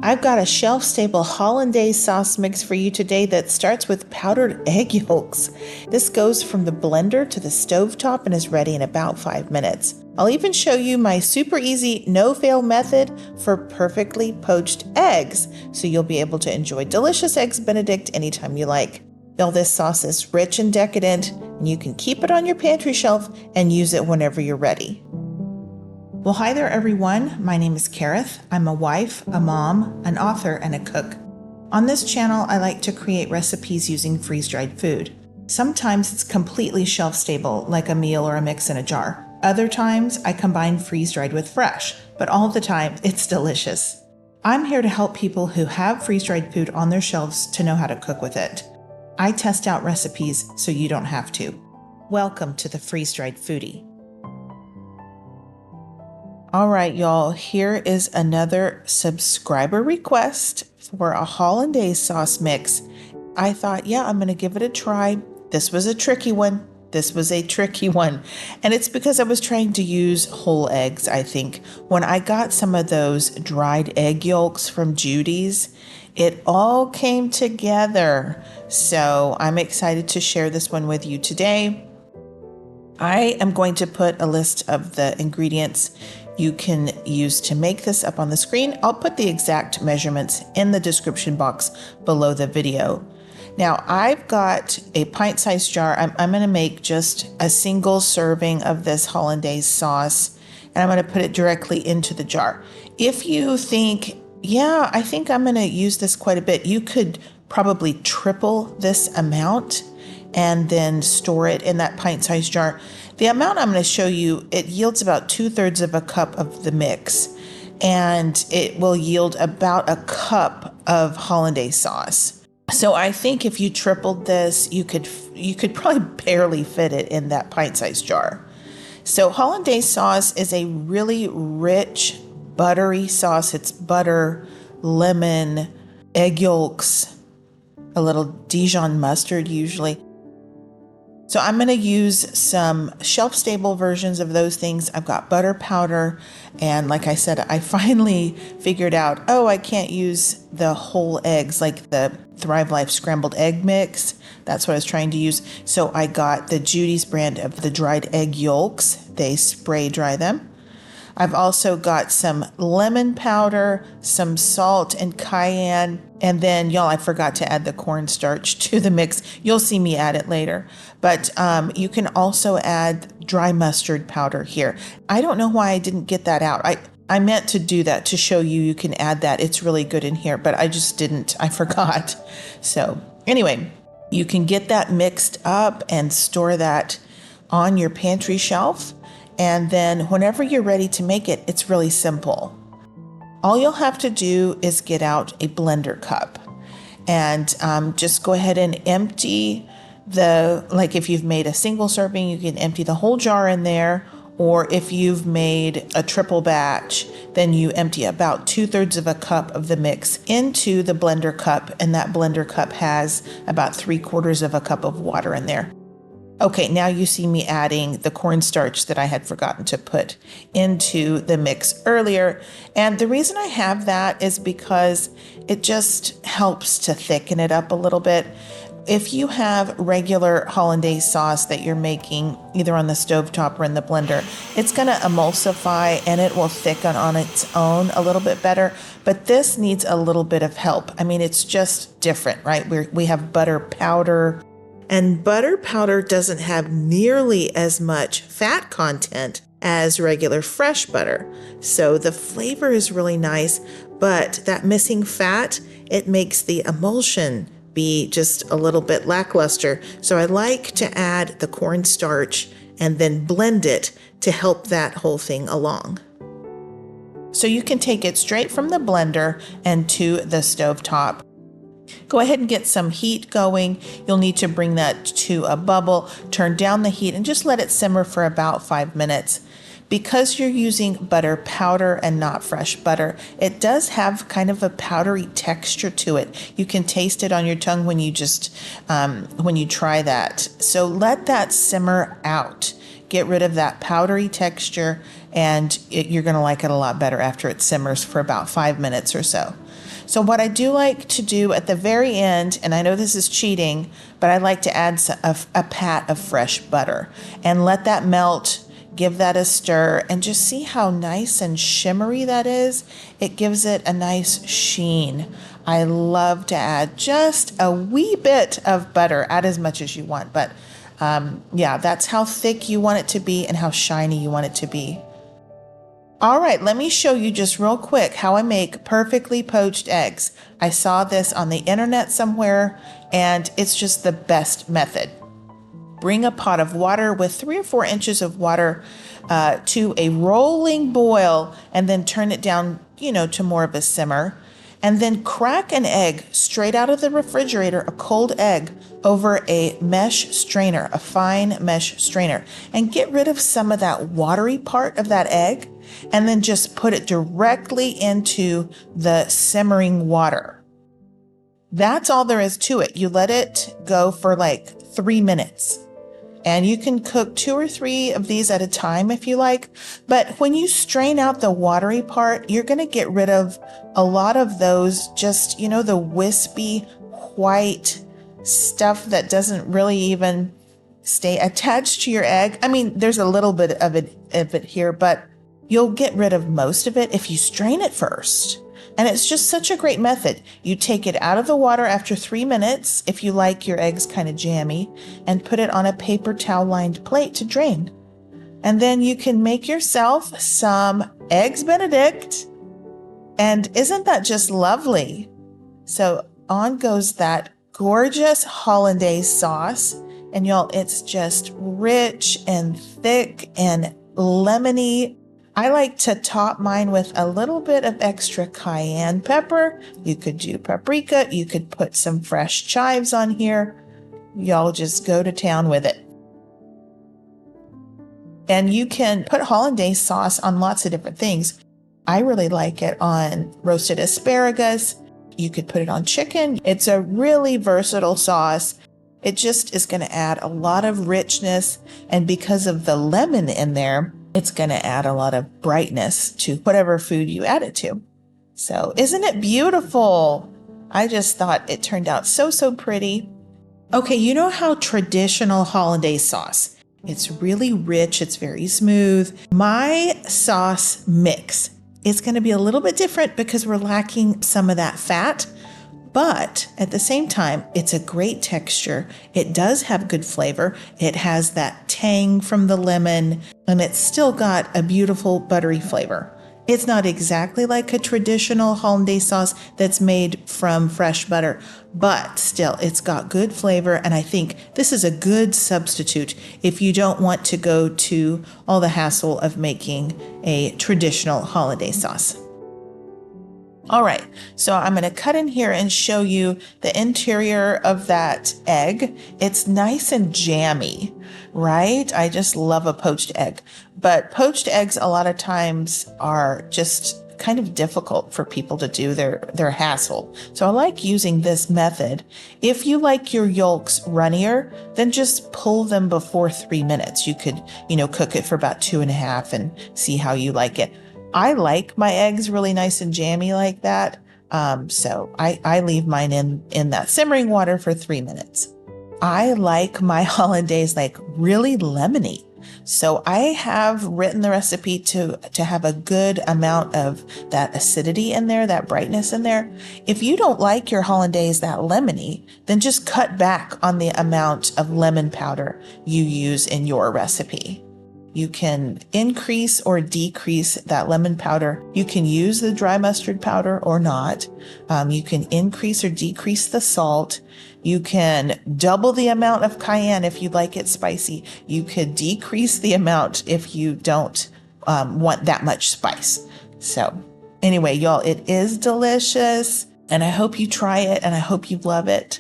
I've got a shelf-stable Hollandaise sauce mix for you today that starts with powdered egg yolks. This goes from the blender to the stovetop and is ready in about 5 minutes. I'll even show you my super easy no-fail method for perfectly poached eggs, so you'll be able to enjoy delicious eggs benedict anytime you like. Now, this sauce is rich and decadent, and you can keep it on your pantry shelf and use it whenever you're ready. Well, hi there, everyone. My name is Kareth. I'm a wife, a mom, an author, and a cook. On this channel, I like to create recipes using freeze-dried food. Sometimes it's completely shelf-stable, like a meal or a mix in a jar. Other times, I combine freeze-dried with fresh, but all the time, it's delicious. I'm here to help people who have freeze-dried food on their shelves to know how to cook with it. I test out recipes so you don't have to. Welcome to the Freeze-Dried Foodie. All right, y'all, here is another subscriber request for a Hollandaise sauce mix. I thought, yeah, I'm going to give it a try. This was a tricky one. And it's because I was trying to use whole eggs, I think. When I got some of those dried egg yolks from Judy's, it all came together. So I'm excited to share this one with you today. I am going to put a list of the ingredients you can use to make this up on the screen. I'll put the exact measurements in the description box below the video. Now, I've got a pint-sized jar. I'm going to make just a single serving of this Hollandaise sauce, and I'm going to put it directly into the jar. If you think, yeah, I think I'm going to use this quite a bit, you could probably triple this amount and then store it in that pint-sized jar. The amount I'm going to show you, it yields about 2/3 of a cup of the mix, and it will yield about a cup of Hollandaise sauce. So I think if you tripled this, you could probably barely fit it in that pint-sized jar. So Hollandaise sauce is a really rich, buttery sauce. It's butter, lemon, egg yolks, a little Dijon mustard usually. So I'm going to use some shelf-stable versions of those things. I've got butter powder, and like I said, I finally figured out, oh, I can't use the whole eggs like the Thrivalist scrambled egg mix. That's what I was trying to use. So I got the Judy's brand of the dried egg yolks. They spray dry them. I've also got some lemon powder, some salt and cayenne, and then, y'all, I forgot to add the cornstarch to the mix. You'll see me add it later. But you can also add dry mustard powder here. I don't know why I didn't get that out. I meant to do that to show you can add that. It's really good in here, but I just didn't. I forgot. So anyway, you can get that mixed up and store that on your pantry shelf. And then whenever you're ready to make it, it's really simple. All you'll have to do is get out a blender cup and just go ahead and empty like if you've made a single serving, you can empty the whole jar in there. Or if you've made a triple batch, then you empty about 2/3 of a cup of the mix into the blender cup. And that blender cup has about 3/4 of a cup of water in there. Okay, now you see me adding the cornstarch that I had forgotten to put into the mix earlier. And the reason I have that is because it just helps to thicken it up a little bit. If you have regular Hollandaise sauce that you're making either on the stovetop or in the blender, it's going to emulsify and it will thicken on its own a little bit better. But this needs a little bit of help. I mean, it's just different, right? We have butter powder. And butter powder doesn't have nearly as much fat content as regular fresh butter. So the flavor is really nice, but that missing fat, it makes the emulsion be just a little bit lackluster. So I like to add the cornstarch and then blend it to help that whole thing along. So you can take it straight from the blender and to the stovetop. Go ahead and get some heat going. You'll need to bring that to a bubble, turn down the heat, and just let it simmer for about 5 minutes. Because you're using butter powder and not fresh butter, it does have kind of a powdery texture to it. You can taste it on your tongue when you try that. So let that simmer out. Get rid of that powdery texture, and you're going to like it a lot better after it simmers for about 5 minutes or so. So what I do like to do at the very end, and I know this is cheating, but I like to add a pat of fresh butter and let that melt, give that a stir, and just see how nice and shimmery that is. It gives it a nice sheen. I love to add just a wee bit of butter, add as much as you want, but yeah, that's how thick you want it to be and how shiny you want it to be. All right, let me show you just real quick how I make perfectly poached eggs. I saw this on the internet somewhere, and it's just the best method. Bring a pot of water with 3 or 4 inches of water to a rolling boil, and then turn it down, to more of a simmer. And then crack an egg straight out of the refrigerator, a cold egg, over a mesh strainer, a fine mesh strainer, and get rid of some of that watery part of that egg, and then just put it directly into the simmering water. That's all there is to it. You let it go for like 3 minutes. And you can cook 2 or 3 of these at a time if you like. But when you strain out the watery part, you're going to get rid of a lot of those just, the wispy white stuff that doesn't really even stay attached to your egg. I mean, there's a little bit of it here, but you'll get rid of most of it if you strain it first. And it's just such a great method. You take it out of the water after 3 minutes, if you like your eggs kind of jammy, and put it on a paper towel lined plate to drain. And then you can make yourself some eggs benedict. And isn't that just lovely? So on goes that gorgeous hollandaise sauce. And y'all, it's just rich and thick and lemony. I like to top mine with a little bit of extra cayenne pepper. You could do paprika. You could put some fresh chives on here. Y'all just go to town with it. And you can put hollandaise sauce on lots of different things. I really like it on roasted asparagus. You could put it on chicken. It's a really versatile sauce. It just is going to add a lot of richness. And because of the lemon in there, it's going to add a lot of brightness to whatever food you add it to. So isn't it beautiful? I just thought it turned out so pretty. Okay, you know how traditional hollandaise sauce, it's really rich, it's very smooth. My sauce mix is going to be a little bit different because we're lacking some of that fat. But at the same time, it's a great texture. It does have good flavor. It has that tang from the lemon, and it's still got a beautiful buttery flavor. It's not exactly like a traditional hollandaise sauce that's made from fresh butter, but still, it's got good flavor, and I think this is a good substitute if you don't want to go to all the hassle of making a traditional hollandaise sauce. All right, so I'm going to cut in here and show you the interior of that egg. It's nice and jammy, right? I just love a poached egg. But poached eggs a lot of times are just kind of difficult for people to do, their hassle. So I like using this method. If you like your yolks runnier, then just pull them before 3 minutes. You could, cook it for about 2.5 and see how you like it. I like my eggs really nice and jammy like that. So I leave mine in that simmering water for 3 minutes. I like my hollandaise like really lemony. So I have written the recipe to have a good amount of that acidity in there, that brightness in there. If you don't like your hollandaise that lemony, then just cut back on the amount of lemon powder you use in your recipe. You can increase or decrease that lemon powder. You can use the dry mustard powder or not. You can increase or decrease the salt. You can double the amount of cayenne if you like it spicy. You could decrease the amount if you don't want that much spice. So anyway, y'all, it is delicious, and I hope you try it, and I hope you love it.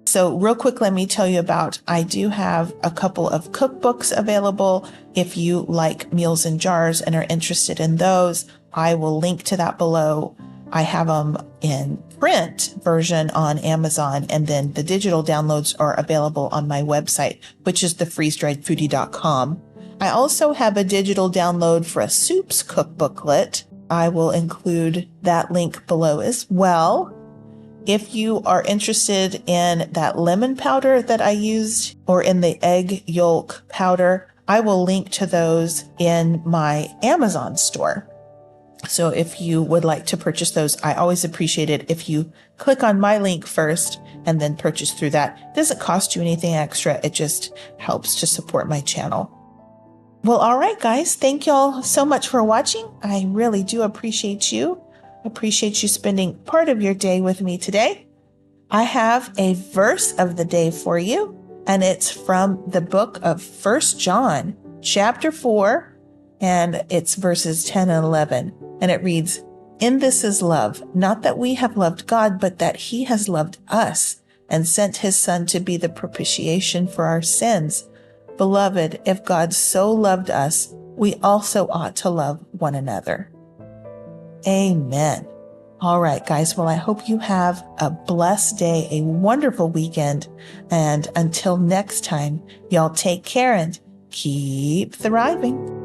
So real quick, let me tell you I do have a couple of cookbooks available. If you like meals in jars and are interested in those, I will link to that below. I have them in print version on Amazon, and then the digital downloads are available on my website, which is thefreezedriedfoodie.com. I also have a digital download for a soups cookbooklet. I will include that link below as well. If you are interested in that lemon powder that I used or in the egg yolk powder, I will link to those in my Amazon store. So if you would like to purchase those, I always appreciate it if you click on my link first and then purchase through that. It doesn't cost you anything extra. It just helps to support my channel. Well, all right, guys. Thank y'all so much for watching. I really do appreciate you. Appreciate you spending part of your day with me today. I have a verse of the day for you, and it's from the book of 1 John, chapter 4, and it's verses 10 and 11. And it reads, "In this is love, not that we have loved God, but that he has loved us and sent his Son to be the propitiation for our sins. Beloved, if God so loved us, we also ought to love one another." Amen. All right, guys. Well, I hope you have a blessed day, a wonderful weekend. And until next time, y'all take care and keep thriving.